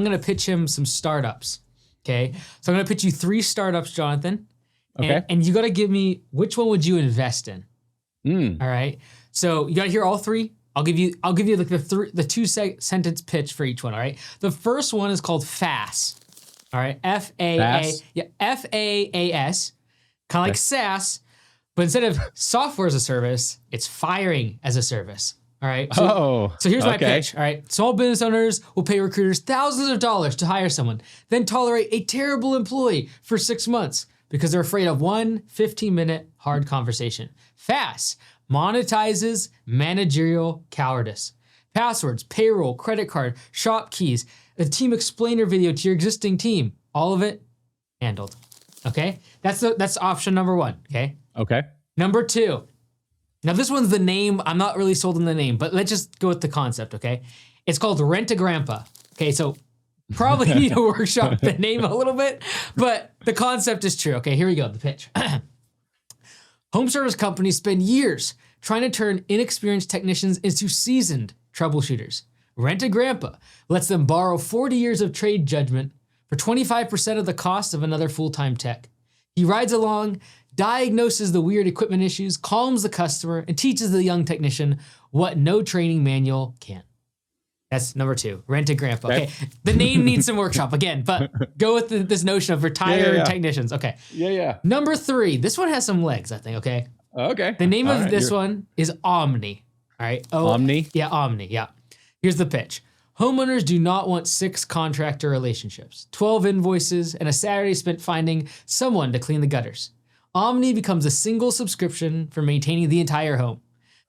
I'm going to pitch him some startups. Okay. So I'm going to pitch you 3 startups, Jonathan. Okay. And you got to give me, which one would you invest in? All right. So you got to hear all 3. I'll give you like the 2-sentence pitch for each one. All right. The first one is called FAAS. All right. FAAS. Yeah. FAAS. Kind of like SaaS, but instead of software as a service, it's firing as a service. All right. So here's my pitch. All right. Small business owners will pay recruiters thousands of dollars to hire someone, then tolerate a terrible employee for 6 months because they're afraid of one 15-minute hard conversation. FAAS monetizes managerial cowardice. Passwords, payroll, credit card, shop keys, a team explainer video to your existing team. All of it handled. Okay? That's option number 1. Okay? Okay. Number 2. Now this one's the name. I'm not really sold on the name, but let's just go with the concept, okay? It's called Rent a Grandpa. Okay, so probably need to workshop the name a little bit, but the concept is true. Okay, here we go, the pitch. Home service companies spend years trying to turn inexperienced technicians into seasoned troubleshooters. Rent a Grandpa lets them borrow 40 years of trade judgment for 25% of the cost of another full-time tech. He rides along, diagnoses the weird equipment issues, calms the customer, and teaches the young technician what no training manual can. That's number 2, Rent a Grandpa. Okay, the name needs some workshop again, but go with this notion of retired technicians. Okay. Yeah. Number 3, this one has some legs, I think, okay? Okay. The name of this one is Omni. All right. Omni? Yeah, Omni, yeah. Here's the pitch. Homeowners do not want 6 contractor relationships, 12 invoices, and a Saturday spent finding someone to clean the gutters. Omni becomes a single subscription for maintaining the entire home.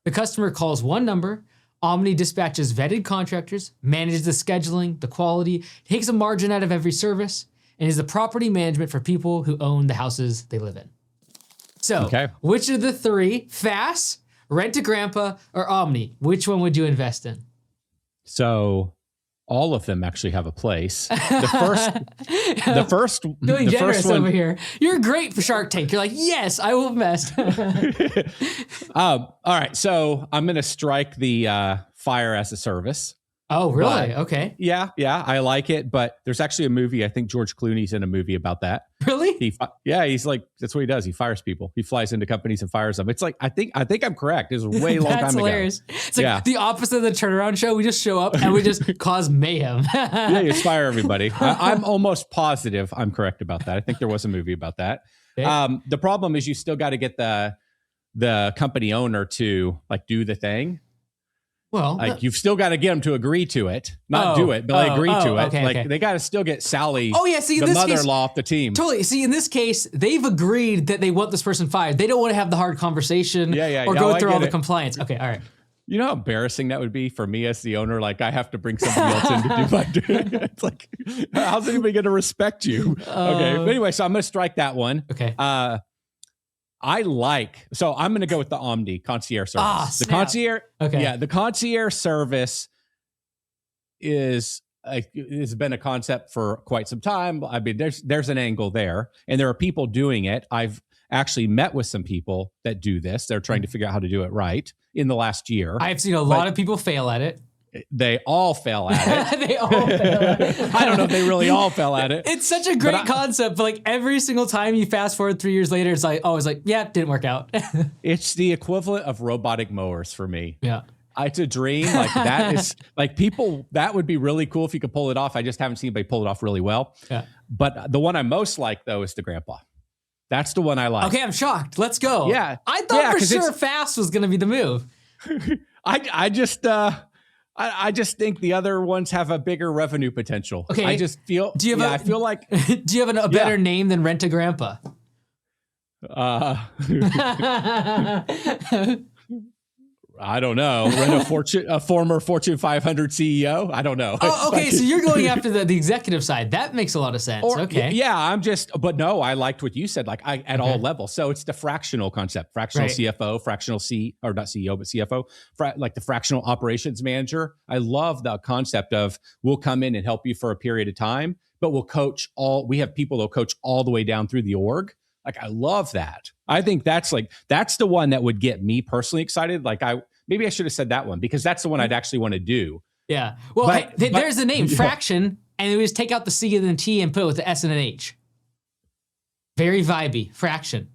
The customer calls one number, Omni dispatches vetted contractors, manages the scheduling, the quality, takes a margin out of every service, and is the property management for people who own the houses they live in. So, which of the 3, FAAS, Rent a Grandpa, or Omni, which one would you invest in? So all of them actually have a place. The first Feeling generous one, over here. You're great for Shark Tank. You're like, yes, I will invest. All right. So I'm going to strike the fire as a service. Oh, really? But, okay. Yeah, I like it. But there's actually a movie. I think George Clooney's in a movie about that. Really? He's like, that's what he does. He fires people. He flies into companies and fires them. It's like, I think I'm correct. It was a way long time hilarious. ago. It's like the opposite of the turnaround show. We just show up and we just cause mayhem. You just fire everybody. I'm almost positive I'm correct about that. I think there was a movie about that. Okay. The problem is you still got to get the company owner to like do the thing. Well, like you've still got to get them to agree to it, not do it, but agree to it. Okay. They got to still get Sally, the mother-in-law, off the team. Totally. See, in this case, they've agreed that they want this person fired. They don't want to have the hard conversation or go through all the compliance. Okay, all right. You know how embarrassing that would be for me as the owner? Like I have to bring somebody else in to do my. It's like, how's anybody going to respect you? Okay. But anyway, so I'm going to strike that one. Okay. I'm going to go with the Omni concierge service. The concierge, the concierge service has been a concept for quite some time. I mean, there's an angle there, and there are people doing it. I've actually met with some people that do this. They're trying to figure out how to do it right in the last year. I've seen a lot of people fail at it. They all fell at it. They all fell at it. I don't know if they really all fell at it. It's such a great concept, but like every single time you fast forward 3 years later, it's like, didn't work out. It's the equivalent of robotic mowers for me. Yeah. It's a dream. Like that is like people, that would be really cool if you could pull it off. I just haven't seen anybody pull it off really well. Yeah. But the one I most like though is the grandpa. That's the one I like. Okay, I'm shocked. Let's go. Yeah. I thought for sure FAAS was going to be the move. I just think the other ones have a bigger revenue potential. Okay. I just feel, I feel like. Do you have a better name than Rent a Grandpa? I don't know. A former Fortune 500 CEO. I don't know. Oh, okay. So you're going after the executive side. That makes a lot of sense. Okay. Yeah, but no, I liked what you said, like at all levels. So it's the fractional concept, fractional CFO, fractional not CEO, but CFO, like the fractional operations manager. I love the concept of we'll come in and help you for a period of time, but we have people that'll coach all the way down through the org. Like, I love that. I think that's the one that would get me personally excited. Like maybe I should have said that one because that's the one I'd actually want to do. Yeah. Well, there's the name, Fraction. And we just take out the C and the T and put it with the S and an H. Very vibey. Fraction.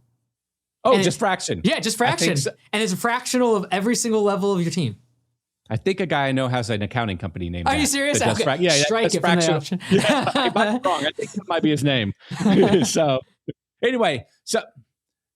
Oh, and just fraction. Yeah, just fraction. So. And it's a fractional of every single level of your team. I think a guy I know has an accounting company named. Are you serious? Okay. Yeah, strike it from the option. Yeah, I might be wrong. I think that might be his name. So anyway, so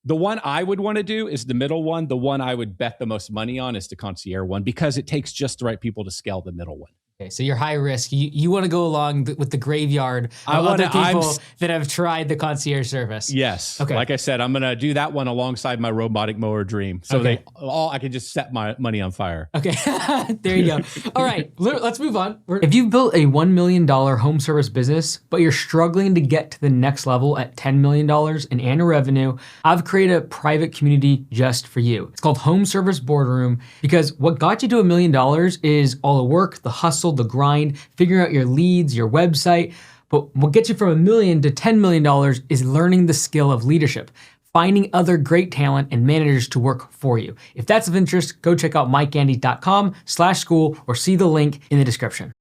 the one I would want to do is the middle one. The one I would bet the most money on is the concierge one because it takes just the right people to scale the middle one. Okay, so you're high risk. You want to go along with the graveyard of other people that have tried the concierge service. Yes. Okay. Like I said, I'm going to do that one alongside my robotic mower dream. So I can just set my money on fire. Okay. There you go. All right. Let's move on. If you've built a $1 million home service business, but you're struggling to get to the next level at $10 million in annual revenue, I've created a private community just for you. It's called Home Service Boardroom because what got you to $1 million is all the work, the hustle, the grind, figuring out your leads, your website. But what gets you from $1 million to $10 million is learning the skill of leadership, finding other great talent and managers to work for you. If that's of interest, go check out MikeAndy.com/school or see the link in the description.